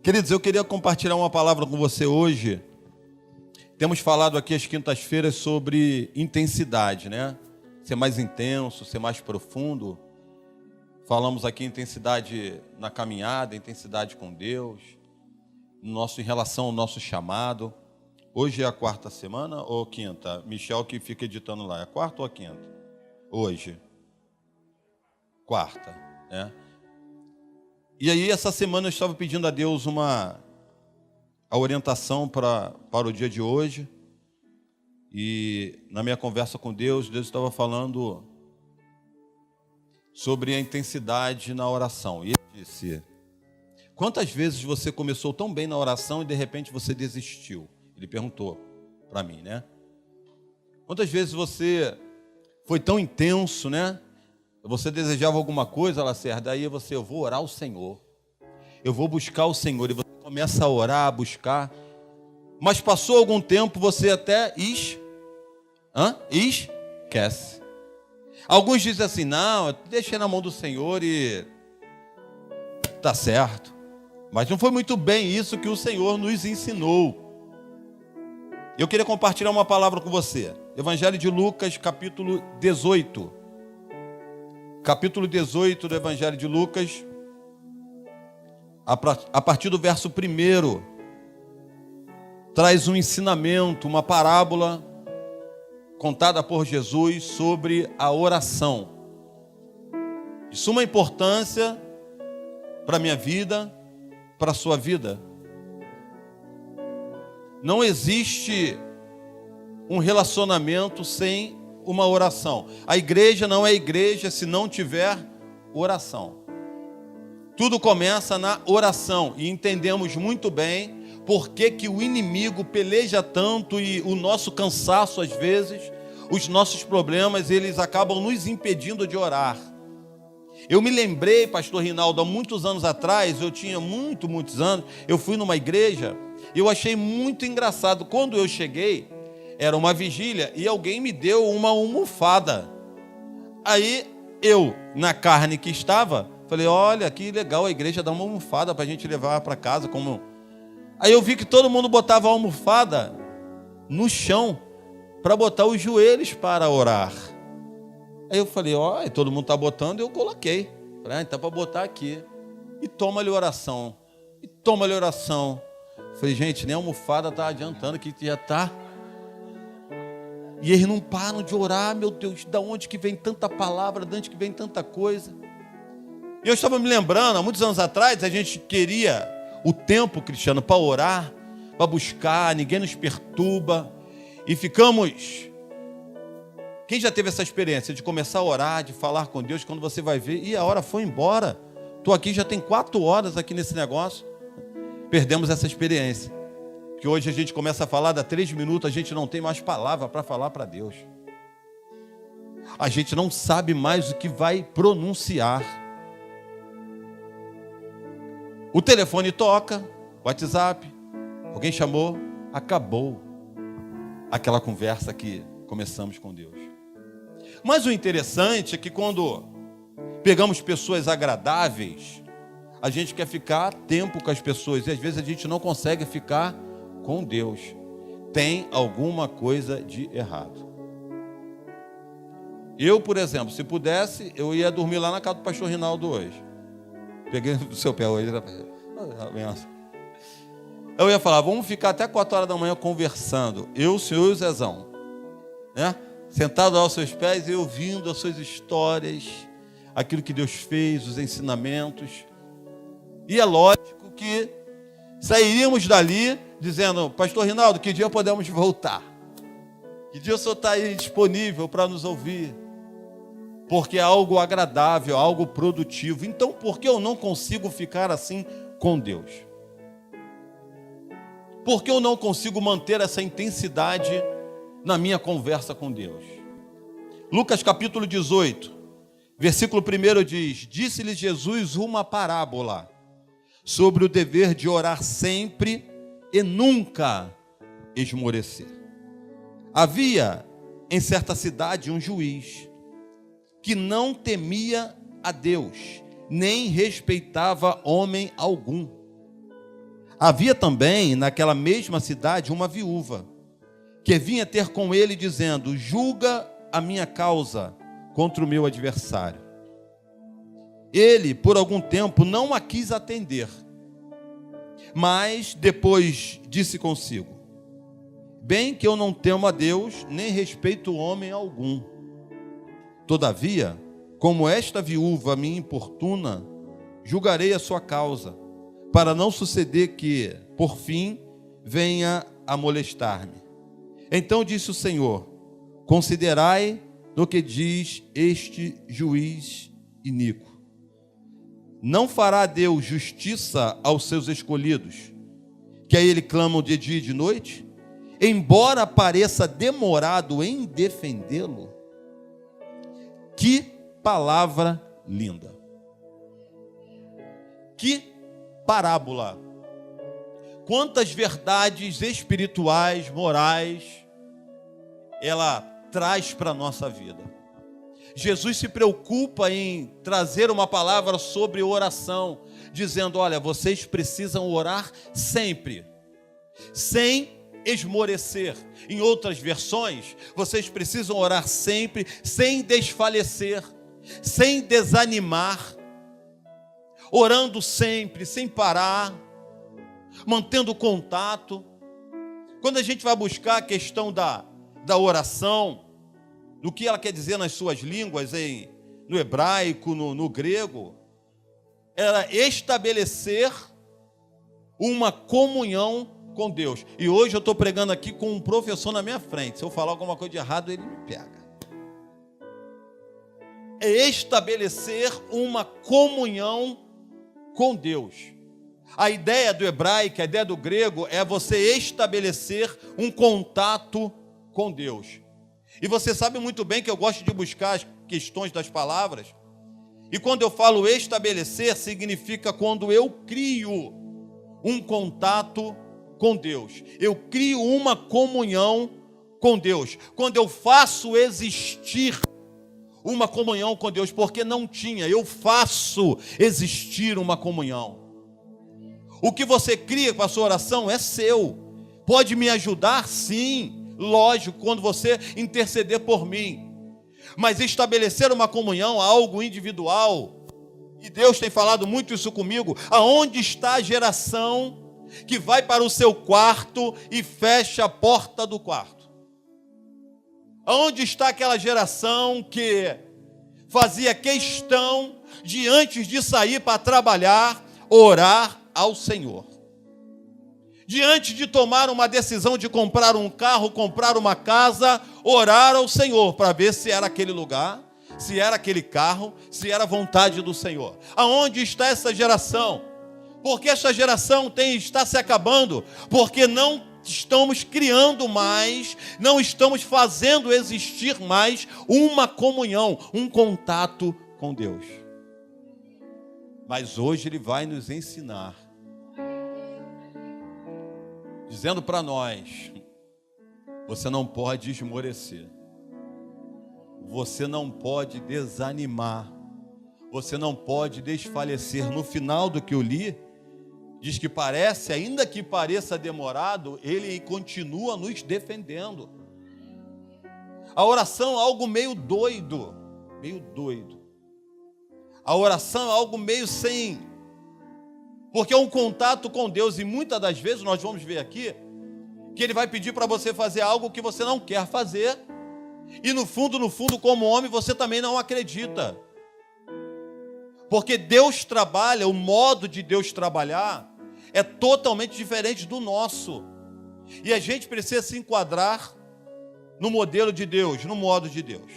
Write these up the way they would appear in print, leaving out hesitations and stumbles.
Queridos, eu queria compartilhar uma palavra com você hoje. Temos falado aqui às quintas-feiras sobre intensidade, né? Ser mais intenso, ser mais profundo. Falamos aqui intensidade na caminhada, intensidade com Deus, em relação ao nosso chamado. Hoje é a quarta semana ou quinta? Michel que fica editando lá. É a quarta ou a quinta? Hoje. Quarta, né? E aí, essa semana eu estava pedindo a Deus a orientação para o dia de hoje. E na minha conversa com Deus estava falando sobre a intensidade na oração. E ele disse: quantas vezes você começou tão bem na oração e de repente você desistiu? Ele perguntou para mim, né? Quantas vezes você foi tão intenso, né? Você desejava alguma coisa, Lacerda, daí eu vou orar ao Senhor. Eu vou buscar o Senhor. E você começa a orar, a buscar. Mas passou algum tempo, você até esquece. Alguns dizem assim, não, deixei na mão do Senhor e tá certo. Mas não foi muito bem isso que o Senhor nos ensinou. Eu queria compartilhar uma palavra com você. Evangelho de Lucas, capítulo 18. Capítulo 18 do Evangelho de Lucas, a partir do verso 1, traz um ensinamento, uma parábola contada por Jesus sobre a oração. De suma importância para a minha vida, para a sua vida. Não existe um relacionamento sem uma oração. A igreja não é igreja se não tiver oração. Tudo começa na oração e entendemos muito bem por que o inimigo peleja tanto e o nosso cansaço às vezes, os nossos problemas, eles acabam nos impedindo de orar. Eu me lembrei, pastor Rinaldo, há muitos anos atrás, eu tinha muitos anos, eu fui numa igreja e eu achei muito engraçado. Quando eu cheguei, era uma vigília e alguém me deu uma almofada. Aí eu, na carne que estava, falei, olha, que legal, a igreja dá uma almofada para a gente levar para casa. Aí eu vi que todo mundo botava a almofada no chão para botar os joelhos para orar. Aí eu falei, olha, todo mundo está botando, eu coloquei. Falei, então para botar aqui. E toma-lhe oração. E toma-lhe oração. Falei, gente, nem a almofada está adiantando, que já está... E eles não param de orar, meu Deus, de onde que vem tanta palavra, de onde que vem tanta coisa. E eu estava me lembrando, há muitos anos atrás, a gente queria o tempo, Cristiano, para orar, para buscar, ninguém nos perturba. E ficamos... Quem já teve essa experiência de começar a orar, de falar com Deus, quando você vai ver, e a hora foi embora. Estou aqui, já tem 4 horas aqui nesse negócio. Perdemos essa experiência. Que hoje a gente começa a falar, dá 3 minutos, a gente não tem mais palavra para falar para Deus. A gente não sabe mais o que vai pronunciar. O telefone toca, WhatsApp, alguém chamou, acabou aquela conversa que começamos com Deus. Mas o interessante é que quando pegamos pessoas agradáveis, a gente quer ficar tempo com as pessoas e às vezes a gente não consegue ficar com Deus. Tem alguma coisa de errado. Eu, por exemplo, se pudesse, eu ia dormir lá na casa do pastor Rinaldo hoje. Peguei o seu pé hoje. Eu ia falar, vamos ficar até 4 horas da manhã conversando. Eu, o senhor e o Zezão. Né? Sentado aos seus pés e ouvindo as suas histórias, aquilo que Deus fez, os ensinamentos. E é lógico que sairíamos dali dizendo, pastor Rinaldo, que dia podemos voltar? Que dia o senhor está aí disponível para nos ouvir? Porque é algo agradável, algo produtivo. Então, por que eu não consigo ficar assim com Deus? Por que eu não consigo manter essa intensidade na minha conversa com Deus? Lucas capítulo 18, versículo 1 diz, disse-lhe Jesus uma parábola sobre o dever de orar sempre e nunca esmorecer. Havia em certa cidade um juiz que não temia a Deus, nem respeitava homem algum. Havia também naquela mesma cidade uma viúva, que vinha ter com ele dizendo: julga a minha causa contra o meu adversário. Ele, por algum tempo, não a quis atender, mas depois disse consigo: bem que eu não temo a Deus, nem respeito homem algum. Todavia, como esta viúva me importuna, julgarei a sua causa, para não suceder que, por fim, venha a molestar-me. Então disse o Senhor: considerai no que diz este juiz iníquo. Não fará Deus justiça aos seus escolhidos, que a ele clamam de dia e de noite? Embora pareça demorado em defendê-lo. Que palavra linda! Que parábola! Quantas verdades espirituais, morais, ela traz para a nossa vida. Jesus se preocupa em trazer uma palavra sobre oração, dizendo: olha, vocês precisam orar sempre, sem esmorecer. Em outras versões, vocês precisam orar sempre, sem desfalecer, sem desanimar, orando sempre, sem parar, mantendo contato. Quando a gente vai buscar a questão da oração, do que ela quer dizer nas suas línguas, no hebraico, no grego, era estabelecer uma comunhão com Deus. E hoje eu estou pregando aqui com um professor na minha frente. Se eu falar alguma coisa de errado, ele me pega. É estabelecer uma comunhão com Deus. A ideia do hebraico, a ideia do grego é você estabelecer um contato com Deus. E você sabe muito bem que eu gosto de buscar as questões das palavras. E quando eu falo estabelecer, significa quando eu crio um contato com Deus. Eu crio uma comunhão com Deus. Quando eu faço existir uma comunhão com Deus, porque não tinha, eu faço existir uma comunhão. O que você cria com a sua oração é seu. Pode me ajudar? Sim, lógico, quando você interceder por mim. Mas estabelecer uma comunhão, algo individual, e Deus tem falado muito isso comigo, aonde está a geração que vai para o seu quarto e fecha a porta do quarto? Aonde está aquela geração que fazia questão de, antes de sair para trabalhar, orar ao Senhor? Diante de tomar uma decisão de comprar um carro, comprar uma casa, orar ao Senhor para ver se era aquele lugar, se era aquele carro, se era a vontade do Senhor. Aonde está essa geração? Porque essa geração está se acabando, porque não estamos criando mais, não estamos fazendo existir mais uma comunhão, um contato com Deus. Mas hoje Ele vai nos ensinar, dizendo para nós: você não pode esmorecer, você não pode desanimar, você não pode desfalecer. No final do que eu li, diz que parece, ainda que pareça demorado, Ele continua nos defendendo. A oração é algo meio doido, A oração é algo meio sem, porque é um contato com Deus, e muitas das vezes nós vamos ver aqui que Ele vai pedir para você fazer algo que você não quer fazer, e no fundo, como homem, você também não acredita. Porque Deus trabalha, o modo de Deus trabalhar é totalmente diferente do nosso. E a gente precisa se enquadrar no modelo de Deus, no modo de Deus.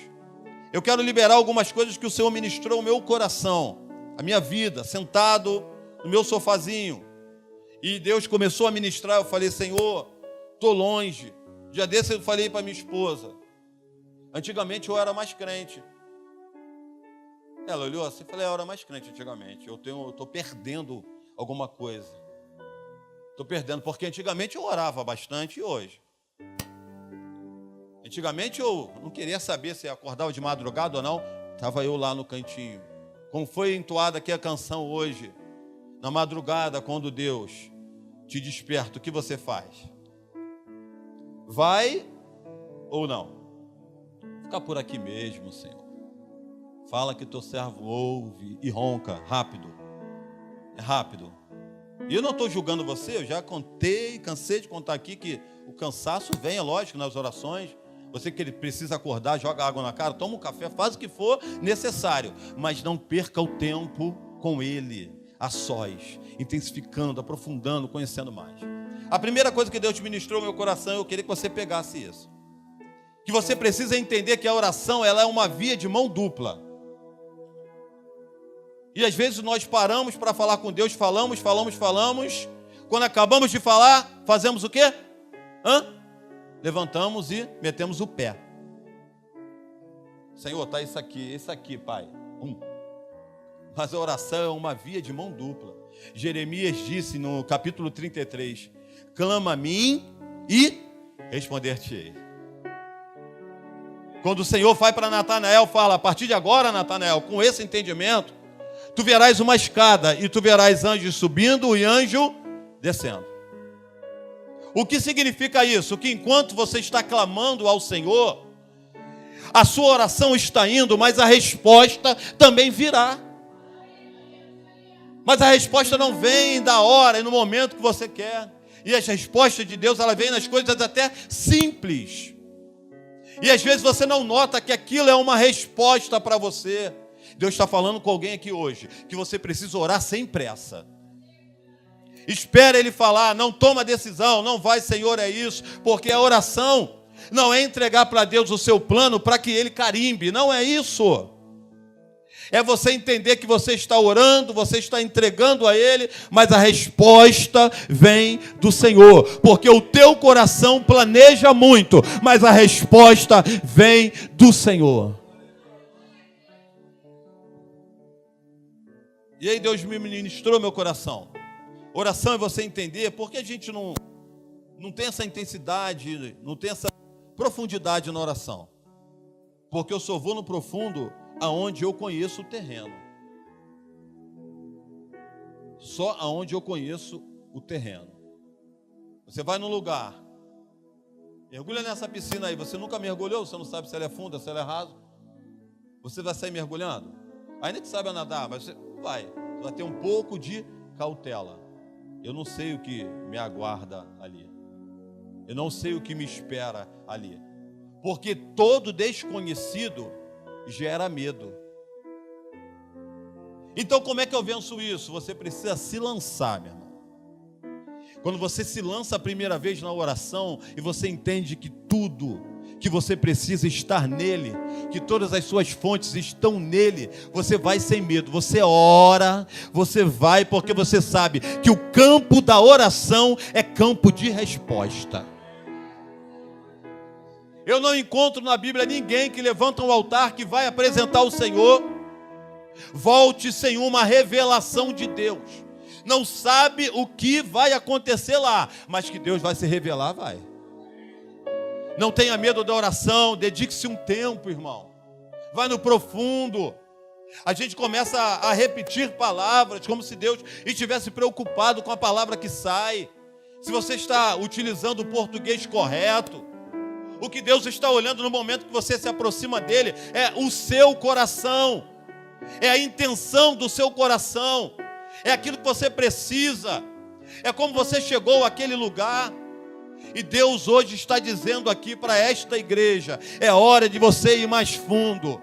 Eu quero liberar algumas coisas que o Senhor ministrou ao meu coração, a minha vida, sentado no meu sofazinho. E Deus começou a ministrar, eu falei: Senhor, estou longe. Dia desse eu falei para minha esposa. Antigamente eu era mais crente. Ela olhou assim e falou: eu era mais crente antigamente. Eu estou perdendo alguma coisa. Estou perdendo, porque antigamente eu orava bastante e hoje. Antigamente eu não queria saber se acordava de madrugada ou não. Estava eu lá no cantinho. Como foi entoada aqui a canção hoje. Na madrugada, quando Deus te desperta, o que você faz? Vai ou não? Fica por aqui mesmo, Senhor. Fala que teu servo ouve e ronca, rápido. É rápido. E eu não estou julgando você, eu já cansei de contar aqui que o cansaço vem, é lógico, nas orações. Você que ele precisa acordar, joga água na cara, toma um café, faz o que for necessário. Mas não perca o tempo com ele, a sós, intensificando, aprofundando, conhecendo mais. A primeira coisa que Deus te ministrou no meu coração, eu queria que você pegasse isso. Que você precisa entender que a oração, ela é uma via de mão dupla. E às vezes nós paramos para falar com Deus, falamos. Quando acabamos de falar, fazemos o quê? Levantamos e metemos o pé. Senhor, está isso aqui, Pai. Mas a oração é uma via de mão dupla. Jeremias disse no capítulo 33, clama a mim e responder-te-ei. Quando o Senhor vai para Natanael, fala, a partir de agora, Natanael, com esse entendimento, tu verás uma escada e tu verás anjos subindo e anjo descendo. O que significa isso? Que enquanto você está clamando ao Senhor, a sua oração está indo, mas a resposta também virá. Mas a resposta não vem da hora e no momento que você quer. E as respostas de Deus, ela vem nas coisas até simples. E às vezes você não nota que aquilo é uma resposta para você. Deus está falando com alguém aqui hoje, que você precisa orar sem pressa. Espera ele falar, não toma decisão, não vai, Senhor, é isso, porque a oração não é entregar para Deus o seu plano para que ele carimbe, não é isso. É você entender que você está orando, você está entregando a ele, mas a resposta vem do Senhor, porque o teu coração planeja muito, mas a resposta vem do Senhor. E aí Deus me ministrou meu coração. Oração é você entender porque a gente não tem essa intensidade, não tem essa profundidade na oração. Porque eu só vou no profundo aonde eu conheço o terreno. Só aonde eu conheço o terreno. Você vai num lugar, mergulha nessa piscina aí, você nunca mergulhou, você não sabe se ela é funda, se ela é rasa. Você vai sair mergulhando? Ainda que saiba nadar, mas você vai ter um pouco de cautela. Eu não sei o que me aguarda ali. Eu não sei o que me espera ali. Porque todo desconhecido gera medo. Então como é que eu venço isso? Você precisa se lançar, meu irmão. Quando você se lança a primeira vez na oração e você entende que tudo que você precisa estar nele, que todas as suas fontes estão nele, você vai sem medo, você ora, você vai porque você sabe que o campo da oração é campo de resposta. Eu não encontro na Bíblia ninguém que levanta um altar que vai apresentar o Senhor, volte sem uma revelação de Deus. Não sabe o que vai acontecer lá, mas que Deus vai se revelar, vai. Não tenha medo da oração, dedique-se um tempo, irmão. Vai no profundo. A gente começa a repetir palavras, como se Deus estivesse preocupado com a palavra que sai. Se você está utilizando o português correto, o que Deus está olhando no momento que você se aproxima dele é o seu coração, é a intenção do seu coração, é aquilo que você precisa, é como você chegou àquele lugar. E Deus hoje está dizendo aqui para esta igreja, é hora de você ir mais fundo.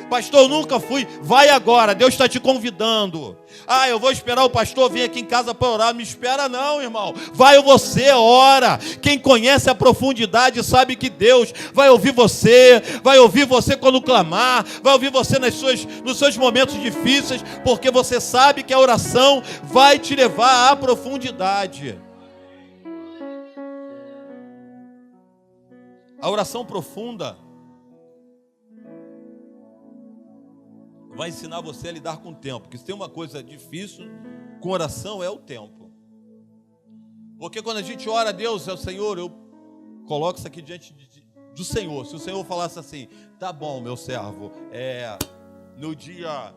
Pastor, eu nunca fui, vai agora, Deus está te convidando. Eu vou esperar o pastor vir aqui em casa para orar. Me espera não, irmão. Vai você, ora. Quem conhece a profundidade sabe que Deus vai ouvir você quando clamar, vai ouvir você nos seus momentos difíceis, porque você sabe que a oração vai te levar à profundidade. A oração profunda vai ensinar você a lidar com o tempo. Porque se tem uma coisa difícil com oração é o tempo. Porque quando a gente ora a Deus, é o Senhor, eu coloco isso aqui diante do Senhor. Se o Senhor falasse assim, tá bom, meu servo, no dia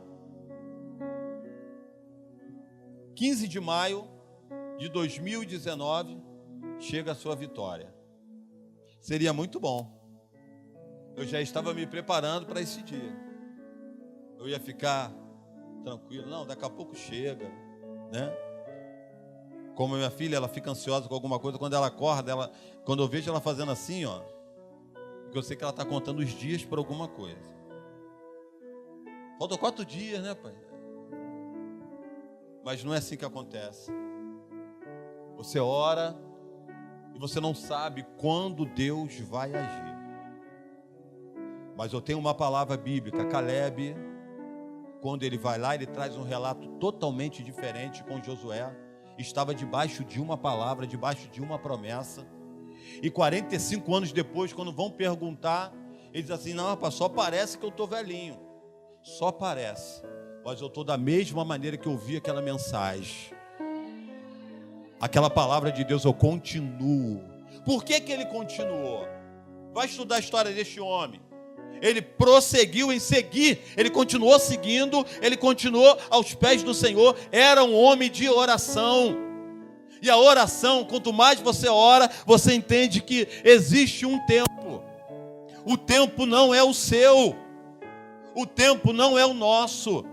15 de maio, de 2019 chega a sua vitória. Seria muito bom. Eu já estava me preparando para esse dia. Eu ia ficar tranquilo. Não, daqui a pouco chega, né? Como minha filha, ela fica ansiosa com alguma coisa. Quando ela acorda, quando eu vejo ela fazendo assim, ó, porque eu sei que ela está contando os dias para alguma coisa. Faltam 4 dias, né, pai? Mas não é assim que acontece. Você ora e você não sabe quando Deus vai agir. Mas eu tenho uma palavra bíblica. Caleb, quando ele vai lá, ele traz um relato totalmente diferente com Josué. Estava debaixo de uma palavra, debaixo de uma promessa. E 45 anos depois, quando vão perguntar, ele diz assim: não, rapaz, só parece que eu estou velhinho. Só parece. Mas eu estou da mesma maneira que eu vi aquela mensagem. Aquela palavra de Deus, eu continuo. Por que ele continuou? Vai estudar a história deste homem. Ele prosseguiu em seguir, ele continuou seguindo, ele continuou aos pés do Senhor. Era um homem de oração. E a oração, quanto mais você ora, você entende que existe um tempo. O tempo não é o seu, o tempo não é o nosso.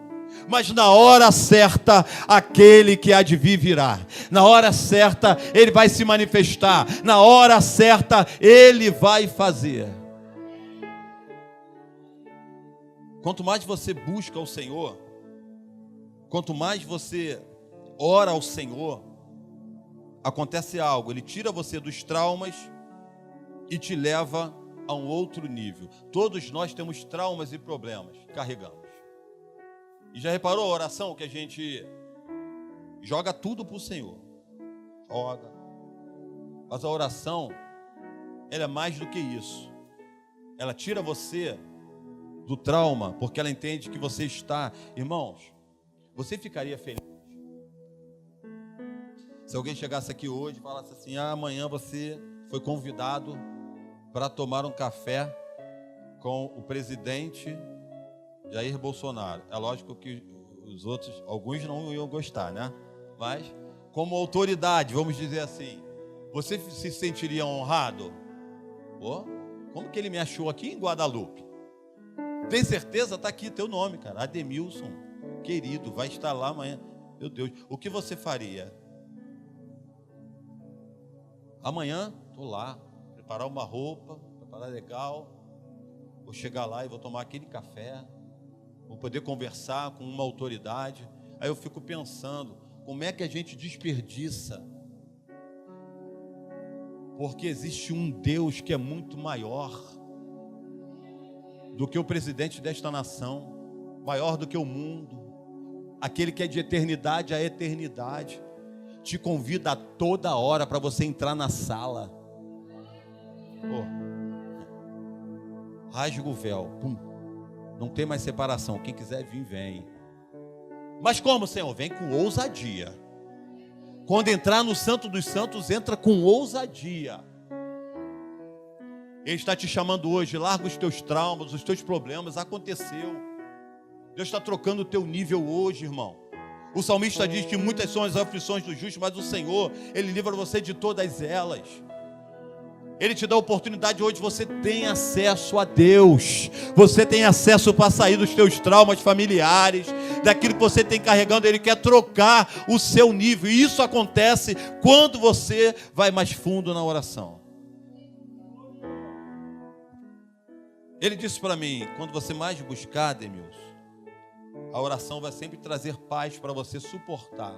Mas na hora certa, aquele que há de vir virá. Na hora certa, ele vai se manifestar. Na hora certa, ele vai fazer. Quanto mais você busca o Senhor, quanto mais você ora ao Senhor, acontece algo. Ele tira você dos traumas e te leva a um outro nível. Todos nós temos traumas e problemas, carregamos. E já reparou a oração que a gente joga tudo para o Senhor? Joga. Mas a oração, ela é mais do que isso. Ela tira você do trauma, porque ela entende que você está... Irmãos, você ficaria feliz se alguém chegasse aqui hoje e falasse assim: amanhã você foi convidado para tomar um café com o presidente Jair Bolsonaro. É lógico que os outros, alguns não iam gostar, né? Mas, como autoridade, vamos dizer assim, você se sentiria honrado? Oh, como que ele me achou aqui em Guadalupe? Tem certeza? Está aqui teu nome, cara. Ademilson, querido, vai estar lá amanhã. Meu Deus, o que você faria? Amanhã, estou lá, preparar uma roupa, preparar legal. Vou chegar lá e vou tomar aquele café. Vou poder conversar com uma autoridade. Aí eu fico pensando, como é que a gente desperdiça? Porque existe um Deus que é muito maior do que o presidente desta nação, maior do que o mundo, aquele que é de eternidade a eternidade, te convida a toda hora para você entrar na sala. Rasga o véu, pum. Não tem mais separação. Quem quiser vir, vem. Mas como, Senhor? Vem com ousadia. Quando entrar no Santo dos Santos, entra com ousadia. Ele está te chamando hoje. Larga os teus traumas, os teus problemas. Aconteceu. Deus está trocando o teu nível hoje, irmão. O salmista diz que muitas são as aflições do justo, mas o Senhor, Ele livra você de todas elas. Ele te dá a oportunidade hoje, você tem acesso a Deus. Você tem acesso para sair dos teus traumas familiares, daquilo que você tem carregando. Ele quer trocar o seu nível. E isso acontece quando você vai mais fundo na oração. Ele disse para mim: quando você mais buscar, Ademilson, a oração vai sempre trazer paz para você suportar.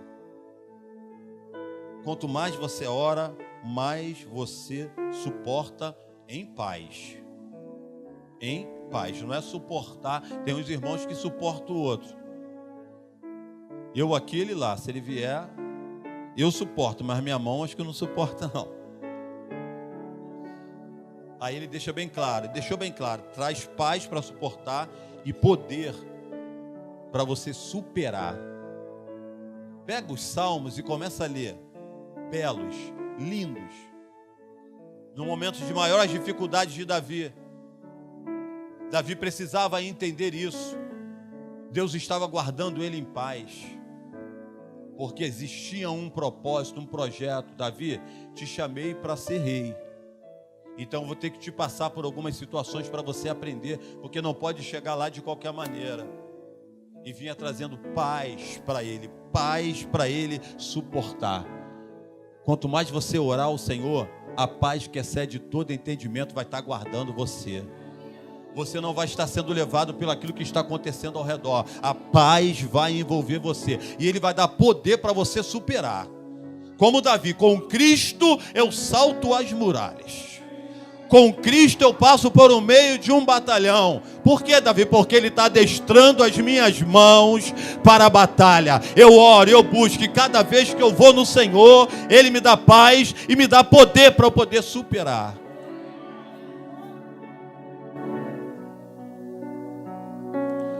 Quanto mais você ora, mais você suporta em paz. Em paz, não é suportar. Tem uns irmãos que suportam o outro. Eu aqui, ele lá. Se ele vier, eu suporto, mas minha mão acho que não suporta não. Aí ele deixou bem claro, traz paz para suportar e poder para você superar. Pega os salmos e começa a ler. Belos, lindos. No momento de maiores dificuldades de Davi. Davi precisava entender isso. Deus estava guardando ele em paz. Porque existia um propósito, um projeto. Davi, te chamei para ser rei. Então eu vou ter que te passar por algumas situações para você aprender, porque não pode chegar lá de qualquer maneira. E vinha trazendo paz para ele suportar. Quanto mais você orar ao Senhor, a paz que excede todo entendimento vai estar guardando você. Você não vai estar sendo levado pelo aquilo que está acontecendo ao redor. A paz vai envolver você. E Ele vai dar poder para você superar. Como Davi, com Cristo eu salto as muralhas. Com Cristo eu passo por o meio de um batalhão. Por que, Davi? Porque Ele está adestrando as minhas mãos para a batalha. Eu oro, eu busco, e cada vez que eu vou no Senhor, Ele me dá paz e me dá poder para eu poder superar.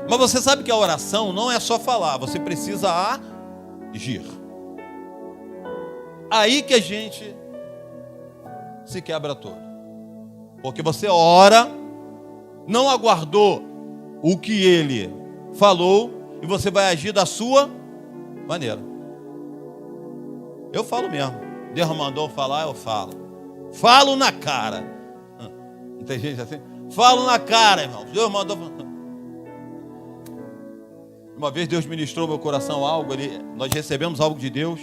Mas você sabe que a oração não é só falar, você precisa agir. Aí que a gente se quebra todo. Porque você ora, não aguardou o que Ele falou, e você vai agir da sua maneira. Eu falo mesmo. Deus mandou falar, eu falo. Falo na cara. Não tem gente assim? Falo na cara, irmão. Deus mandou falar. Uma vez Deus ministrou meu coração algo, nós recebemos algo de Deus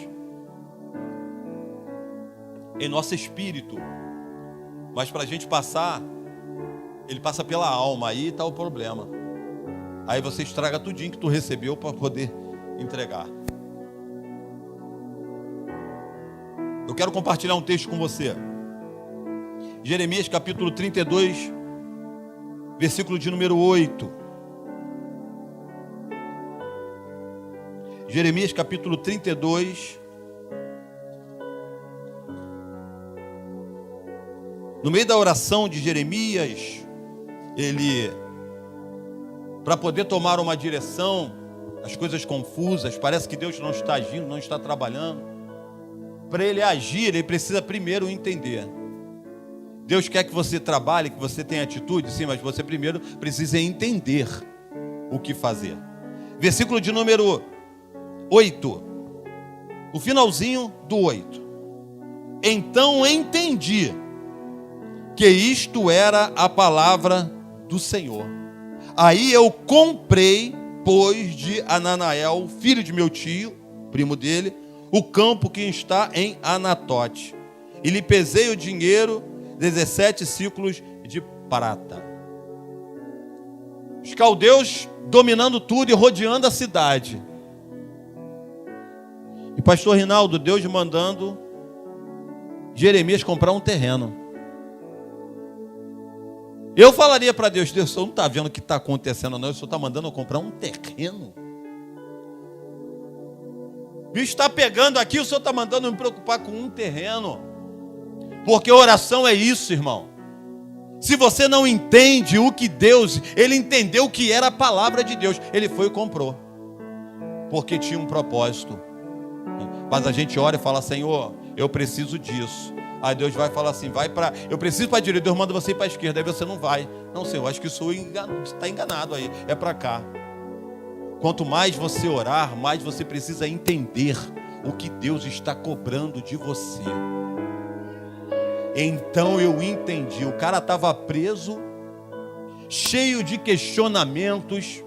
em nosso espírito. Mas para a gente passar, ele passa pela alma, aí está o problema. Aí você estraga tudinho que tu recebeu para poder entregar. Eu quero compartilhar um texto com você. Jeremias capítulo 32, versículo de número 8. Jeremias capítulo 32. No meio da oração de Jeremias, ele, para poder tomar uma direção, as coisas confusas, parece que Deus não está agindo, não está trabalhando. Para ele agir, ele precisa primeiro entender. Deus quer que você trabalhe, que você tenha atitude, sim, mas você primeiro precisa entender o que fazer. Versículo de número 8, o finalzinho do 8. Então entendi que isto era a palavra do Senhor. Aí eu comprei, pois, de Ananael, filho de meu tio, primo dele, o campo que está em Anatote. E lhe pesei o dinheiro, 17 ciclos de prata. Os caldeus dominando tudo e rodeando a cidade. E pastor Rinaldo, Deus mandando Jeremias comprar um terreno. Eu falaria para Deus, Deus, o senhor não está vendo o que está acontecendo não, o senhor está mandando eu comprar um terreno. O bicho está pegando aqui, o senhor está mandando eu me preocupar com um terreno. Porque oração é isso, irmão. Se você não entende o que Deus, ele entendeu o que era a palavra de Deus, ele foi e comprou. Porque tinha um propósito. Mas a gente ora e fala, Senhor, eu preciso disso. Aí Deus vai falar assim, eu preciso para a direita, Deus manda você ir para a esquerda, aí você não vai. Não, Senhor, acho que o senhor está enganado aí, é para cá. Quanto mais você orar, mais você precisa entender o que Deus está cobrando de você. Então eu entendi, o cara estava preso, cheio de questionamentos,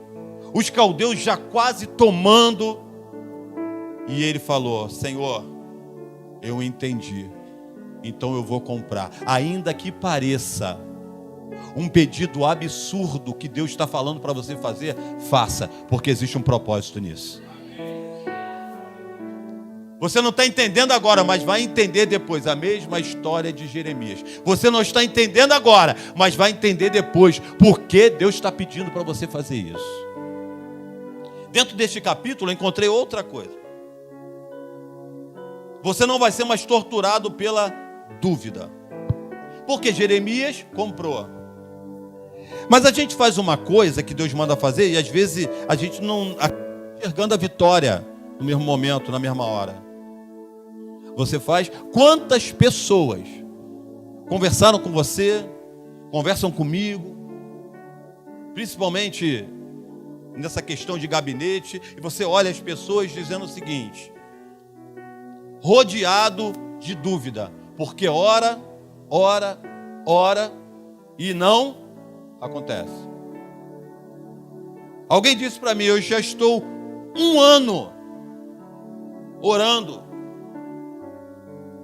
os caldeus já quase tomando, e ele falou, Senhor, eu entendi, então eu vou comprar, ainda que pareça um pedido absurdo que Deus está falando para você fazer, faça, porque existe um propósito nisso. Você não está entendendo agora, mas vai entender depois. A mesma história de Jeremias. Você não está entendendo agora, mas vai entender depois. Porque Deus está pedindo para você fazer isso. Dentro deste capítulo eu encontrei outra coisa. Você não vai ser mais torturado pela dúvida. Porque Jeremias comprou. Mas a gente faz uma coisa que Deus manda fazer e às vezes a gente não está enxergando a vitória no mesmo momento, na mesma hora. Você faz. Quantas pessoas conversaram com você, conversam comigo, principalmente nessa questão de gabinete, e você olha as pessoas dizendo o seguinte, rodeado de dúvida, porque ora e não acontece. Alguém disse para mim: eu já estou 1 ano orando,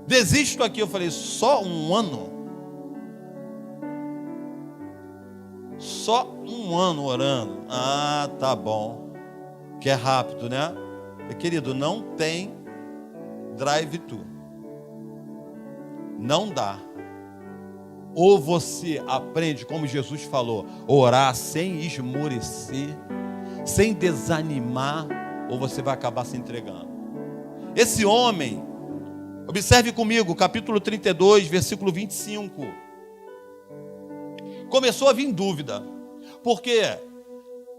desisto aqui. Eu falei: só 1 ano? Só 1 ano orando? Ah, tá bom, que é rápido, né? Querido, não tem drive-thru, não dá. Ou você aprende, como Jesus falou, orar sem esmorecer, sem desanimar, ou você vai acabar se entregando. Esse homem, observe comigo, capítulo 32, versículo 25. Começou a vir dúvida, porque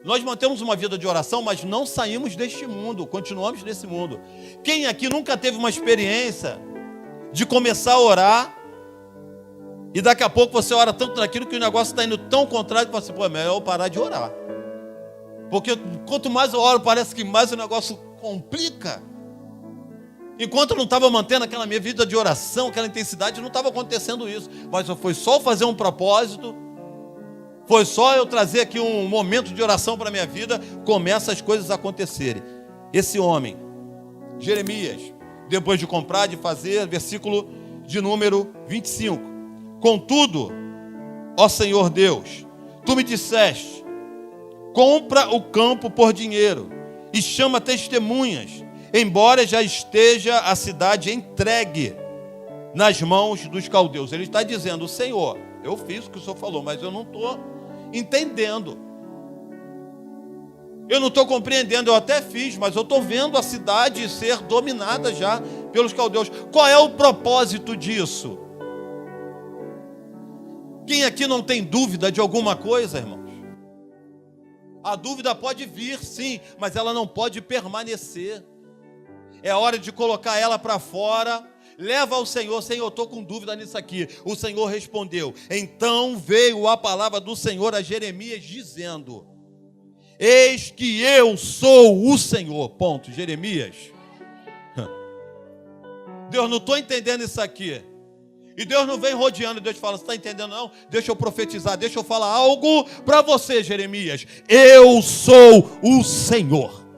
nós mantemos uma vida de oração, mas não saímos deste mundo, continuamos nesse mundo. Quem aqui nunca teve uma experiência de começar a orar, e daqui a pouco você ora tanto naquilo que o negócio está indo tão contrário que você, é melhor eu parar de orar. Porque quanto mais eu oro, parece que mais o negócio complica. Enquanto eu não estava mantendo aquela minha vida de oração, aquela intensidade, não estava acontecendo isso. Mas foi só fazer um propósito, foi só eu trazer aqui um momento de oração para a minha vida, começa as coisas a acontecerem. Esse homem, Jeremias, depois de comprar, de fazer, versículo de número 25. Contudo, ó Senhor Deus, tu me disseste: compra o campo por dinheiro e chama testemunhas, embora já esteja a cidade entregue nas mãos dos caldeus. Ele está dizendo: Senhor, eu fiz o que o Senhor falou, mas eu não estou entendendo. Eu não estou compreendendo, eu até fiz, mas eu estou vendo a cidade ser dominada já pelos caldeus. Qual é o propósito disso? Quem aqui não tem dúvida de alguma coisa, irmãos? A dúvida pode vir, sim, mas ela não pode permanecer. É hora de colocar ela para fora. Leva ao Senhor: Senhor, eu estou com dúvida nisso aqui. O Senhor respondeu. Então veio a palavra do Senhor a Jeremias dizendo: eis que eu sou o Senhor. Ponto. Jeremias, Deus, não estou entendendo isso aqui. E Deus não vem rodeando, Deus fala: você está entendendo não? Deixa eu profetizar, deixa eu falar algo para você, Jeremias. Eu sou o Senhor.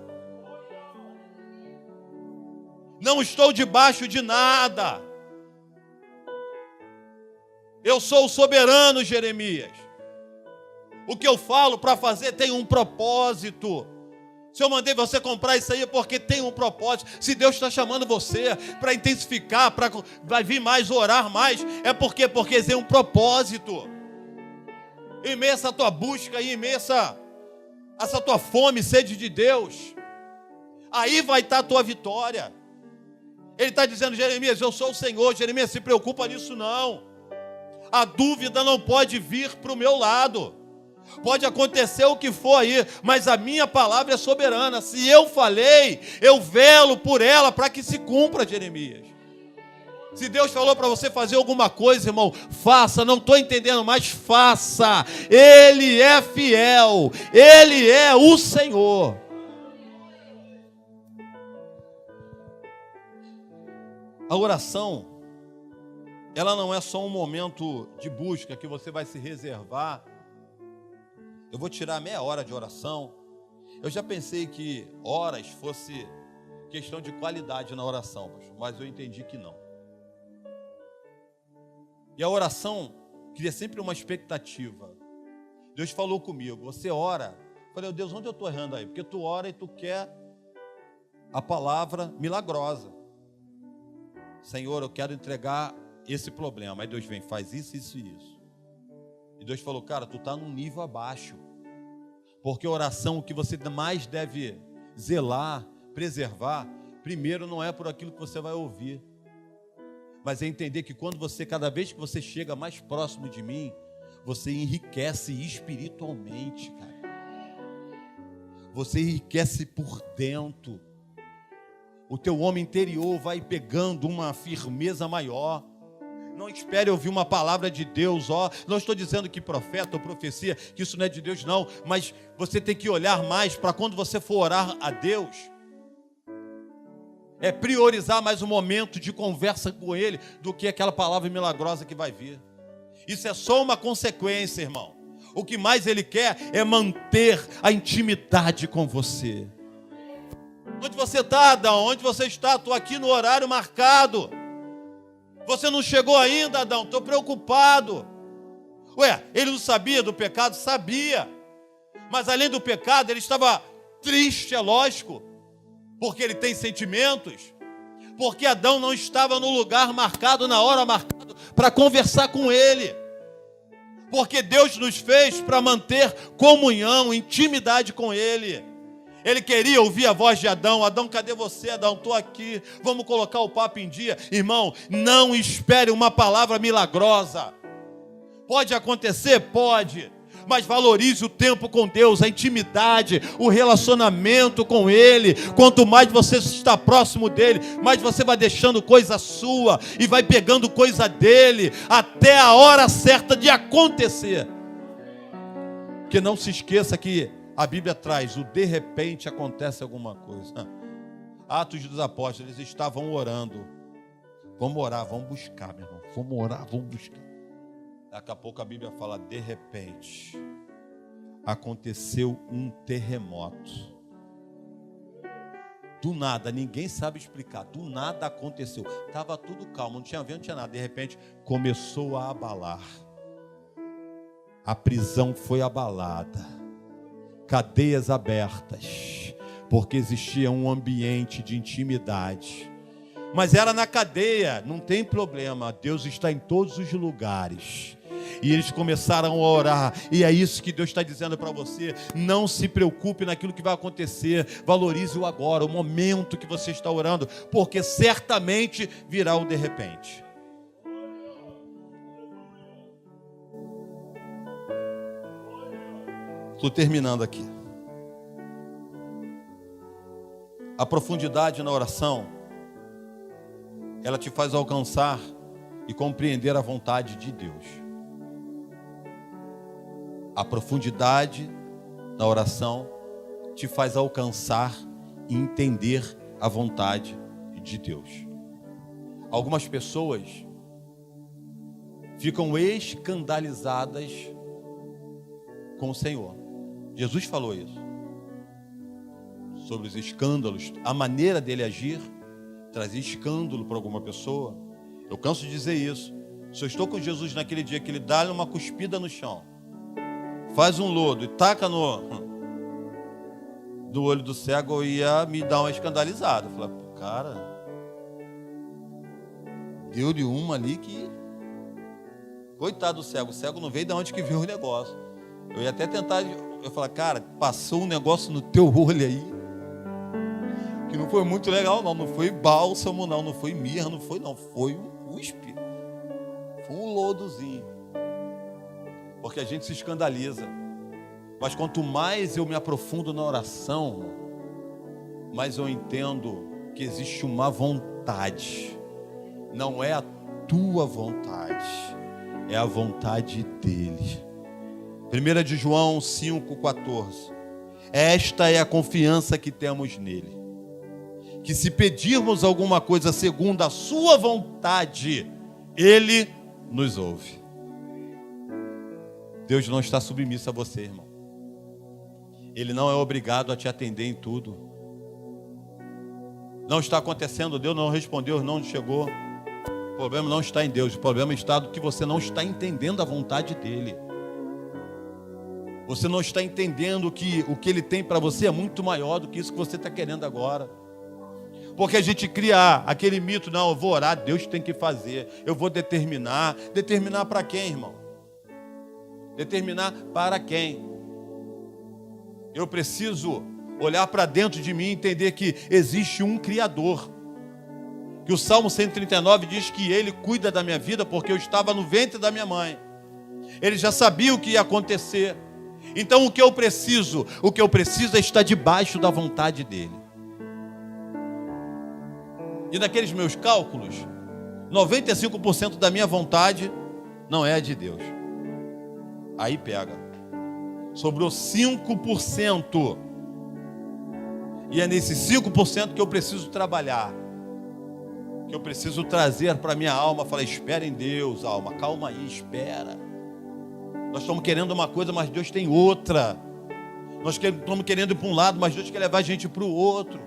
Não estou debaixo de nada. Eu sou o soberano, Jeremias. O que eu falo para fazer tem um propósito. Se eu mandei você comprar isso aí é porque tem um propósito. Se Deus está chamando você para intensificar, para vai vir mais, orar mais, é porque tem um propósito. Em meio a essa tua busca, em meio a essa tua fome, sede de Deus, aí vai estar a tua vitória. Ele está dizendo: Jeremias, eu sou o Senhor. Jeremias, se preocupa nisso não. A dúvida não pode vir para o meu lado. Pode acontecer o que for aí, mas a minha palavra é soberana. Se eu falei, eu velo por ela para que se cumpra, Jeremias. Se Deus falou para você fazer alguma coisa, irmão, faça. Não estou entendendo, mas faça. Ele é fiel, Ele é o Senhor. A oração, ela não é só um momento de busca que você vai se reservar. Eu vou tirar meia hora de oração. Eu já pensei que horas fosse questão de qualidade na oração, mas eu entendi que não. E a oração cria sempre uma expectativa. Deus falou comigo: você ora. Eu falei: Deus, onde eu estou errando aí? Porque tu ora e tu quer a palavra milagrosa. Senhor, eu quero entregar esse problema. Aí Deus vem, faz isso, isso e isso. E Deus falou: cara, tu está num nível abaixo. Porque a oração, o que você mais deve zelar, preservar, primeiro não é por aquilo que você vai ouvir, mas é entender que cada vez que você chega mais próximo de mim, você enriquece espiritualmente, cara. Você enriquece por dentro. O teu homem interior vai pegando uma firmeza maior. Não espere ouvir uma palavra de Deus, não estou dizendo que profeta ou profecia, que isso não é de Deus não, mas você tem que olhar mais para quando você for orar a Deus. É priorizar mais um momento de conversa com Ele do que aquela palavra milagrosa que vai vir. Isso é só uma consequência, irmão. O que mais Ele quer é manter a intimidade com você. Onde você está, Adão? Onde você está? Estou aqui no horário marcado. Você não chegou ainda, Adão? Estou preocupado. Ué, ele não sabia do pecado? Sabia. Mas além do pecado, ele estava triste, é lógico. Porque ele tem sentimentos. Porque Adão não estava no lugar marcado, na hora marcada, para conversar com ele. Porque Deus nos fez para manter comunhão, intimidade com ele. Ele queria ouvir a voz de Adão. Adão, cadê você, Adão? Estou aqui, vamos colocar o papo em dia. Irmão, não espere uma palavra milagrosa. Pode acontecer? Pode. Mas valorize o tempo com Deus, a intimidade, o relacionamento com Ele. Quanto mais você está próximo dEle, mais você vai deixando coisa sua e vai pegando coisa dEle até a hora certa de acontecer. Porque não se esqueça que a Bíblia traz o de repente acontece alguma coisa. Atos dos Apóstolos, eles estavam orando. Vamos orar, vamos buscar, meu irmão. Vamos orar, vamos buscar. Daqui a pouco a Bíblia fala, de repente, aconteceu um terremoto. Do nada, ninguém sabe explicar. Do nada aconteceu. Estava tudo calmo, não tinha vento, não tinha nada. De repente, começou a abalar. A prisão foi abalada. Cadeias abertas. Porque existia um ambiente de intimidade. Mas era na cadeia, não tem problema. Deus está em todos os lugares. E eles começaram a orar. E é isso que Deus está dizendo para você. Não se preocupe naquilo que vai acontecer. Valorize o agora, o momento que você está orando. Porque certamente virá o de repente. Estou terminando aqui. A profundidade na oração, ela te faz alcançar e compreender a vontade de Deus. A profundidade na oração te faz alcançar e entender a vontade de Deus. Algumas pessoas ficam escandalizadas com o Senhor. Jesus falou isso. Sobre os escândalos, a maneira dele agir, trazia escândalo para alguma pessoa. Eu canso de dizer isso. Se eu estou com Jesus naquele dia que ele dá-lhe uma cuspida no chão, faz um lodo e taca no olho do cego, eu ia me dar uma escandalizada. Eu falei, cara, deu-lhe uma ali que... Coitado do cego, o cego não veio de onde que viu o negócio. Eu ia até tentar, eu falei, cara, passou um negócio no teu olho aí, que não foi muito legal não foi bálsamo não foi mirra, foi um cuspe, foi um lodozinho. Porque a gente se escandaliza. Mas quanto mais eu me aprofundo na oração, mais eu entendo que existe uma vontade. Não é a tua vontade, é a vontade dele. 1 de João 5,14. Esta é a confiança que temos nele, que se pedirmos alguma coisa segundo a sua vontade, ele nos ouve. Deus não está submisso a você, irmão. Ele não é obrigado a te atender em tudo. Não está acontecendo, Deus não respondeu, não chegou. O problema não está em Deus, o problema está do que você não está entendendo a vontade dele. Você não está entendendo que o que ele tem para você é muito maior do que isso que você está querendo agora. Porque a gente cria aquele mito, não, eu vou orar, Deus tem que fazer, eu vou determinar. Determinar para quem, irmão? Determinar para quem? Eu preciso olhar para dentro de mim e entender que existe um Criador. Que o Salmo 139 diz que Ele cuida da minha vida porque eu estava no ventre da minha mãe. Ele já sabia o que ia acontecer. Então o que eu preciso é estar debaixo da vontade dEle. E naqueles meus cálculos, 95% da minha vontade não é a de Deus. Aí pega. Sobrou 5%. E é nesse 5% que eu preciso trabalhar. que eu preciso trazer para minha alma. Falei, espera em Deus, alma, calma aí, espera. Nós estamos querendo uma coisa, mas Deus tem outra. Nós estamos querendo ir para um lado, mas Deus quer levar a gente para o outro.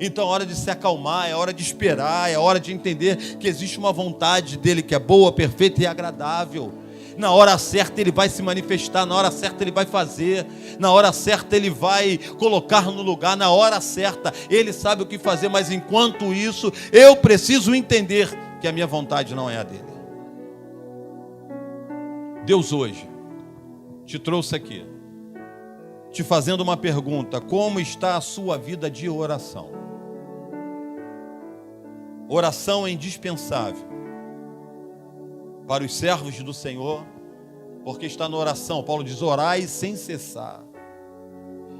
Então é hora de se acalmar, é hora de esperar, é hora de entender que existe uma vontade dele que é boa, perfeita e agradável. Na hora certa ele vai se manifestar, na hora certa ele vai fazer, na hora certa ele vai colocar no lugar, na hora certa ele sabe o que fazer, mas enquanto isso eu preciso entender que a minha vontade não é a dele. Deus hoje te trouxe aqui, te fazendo uma pergunta: como está a sua vida de oração? Oração é indispensável para os servos do Senhor, porque está na oração. Paulo diz: orai sem cessar.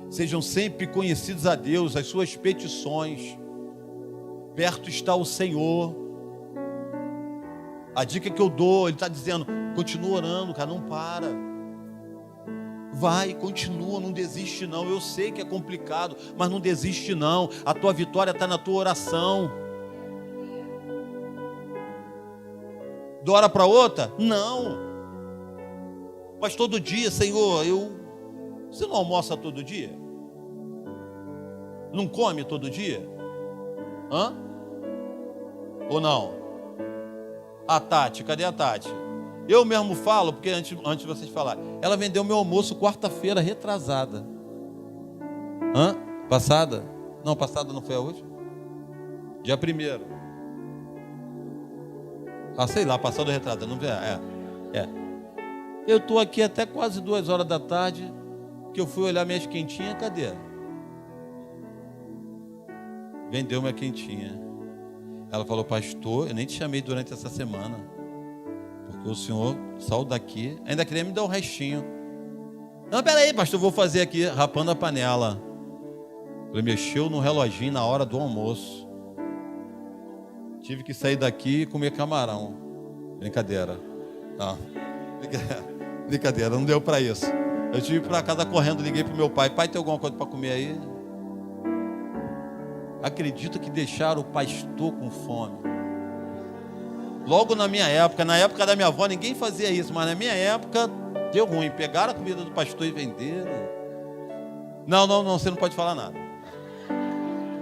Sejam sempre conhecidos a Deus, as suas petições. Perto está o Senhor. A dica que eu dou, ele está dizendo: continua orando, cara, não para. Vai, continua, não desiste não. Eu sei que é complicado, mas não desiste não. A tua vitória está na tua oração. De hora para outra? Não. Mas todo dia, Senhor, você não almoça todo dia? Não come todo dia? Hã? Ou não? A Tati, cadê a Tati? Eu mesmo falo, porque antes de vocês falarem, ela vendeu meu almoço quarta-feira retrasada. Hã? Passada? Não, passada não foi a última? Dia 1º. Ah, sei lá, passado retrasada, não vê? É. Eu estou aqui até quase 2 horas da tarde, que eu fui olhar minhas quentinhas, cadê? Vendeu minha quentinha. Ela falou: pastor, eu nem te chamei durante essa semana, porque o senhor saiu daqui, ainda queria me dar um restinho. Não, peraí, pastor, eu vou fazer aqui, rapando a panela. Ele mexeu no reloginho na hora do almoço. Tive que sair daqui e comer camarão. Brincadeira. Não. Brincadeira, não deu para isso. Eu tive para casa correndo, liguei para o meu pai: pai, tem alguma coisa para comer aí? Acredito que deixaram o pastor com fome. Logo na minha época, na época da minha avó, ninguém fazia isso, mas na minha época deu ruim. Pegaram a comida do pastor e venderam. Não, você não pode falar nada.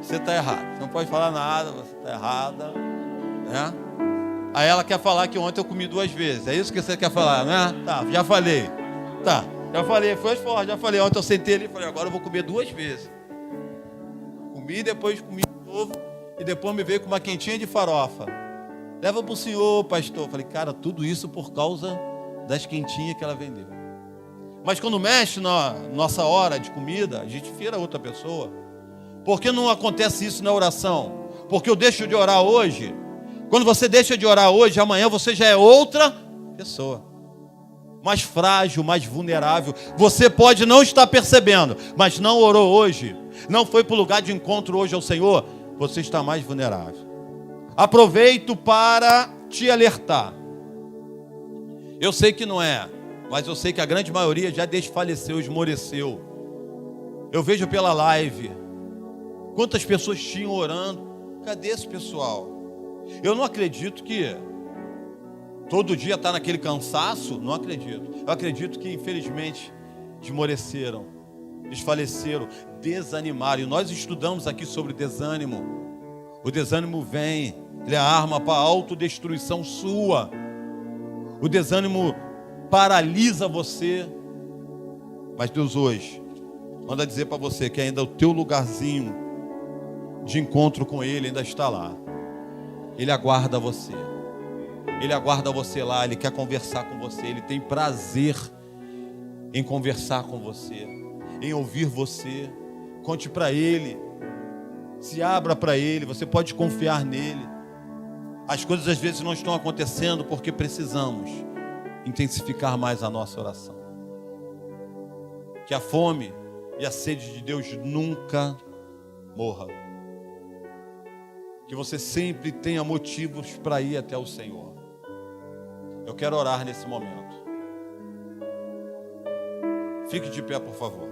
Você está errado. Você não pode falar nada, você está errada. Né? Aí ela quer falar que ontem eu comi 2 vezes. É isso que você quer falar, né? Tá, já falei. Tá, já falei, foi forte, já falei. Ontem eu sentei ali e falei: agora eu vou comer 2 vezes. Comi, depois comi de novo. E depois me veio com uma quentinha de farofa. Leva para o senhor, pastor. Falei: cara, tudo isso por causa das quentinhas que ela vendeu. Mas quando mexe na nossa hora de comida, a gente vira outra pessoa. Por que não acontece isso na oração? Porque eu deixo de orar hoje. Quando você deixa de orar hoje, amanhã você já é outra pessoa. Mais frágil, mais vulnerável. Você pode não estar percebendo, mas não orou hoje, não foi para o lugar de encontro hoje ao Senhor, você está mais vulnerável. Aproveito para te alertar. Eu sei que não é, mas eu sei que a grande maioria já desfaleceu, esmoreceu. Eu vejo pela live quantas pessoas tinham orando. Cadê esse pessoal? Eu não acredito que todo dia está naquele cansaço. Não acredito. Eu acredito que infelizmente esmoreceram, desfaleceram, desanimaram. E nós estudamos aqui sobre desânimo. O desânimo vem, ele é a arma para a autodestruição sua. O desânimo paralisa você. Mas Deus hoje manda dizer para você que ainda o teu lugarzinho de encontro com Ele ainda está lá. Ele aguarda você. Ele aguarda você lá. Ele quer conversar com você. Ele tem prazer em conversar com você, em ouvir você. Conte para Ele. Se abra para Ele. Você pode confiar nele. As coisas às vezes não estão acontecendo porque precisamos intensificar mais a nossa oração. Que a fome e a sede de Deus nunca morra. Que você sempre tenha motivos para ir até o Senhor. Eu quero orar nesse momento. Fique de pé, por favor.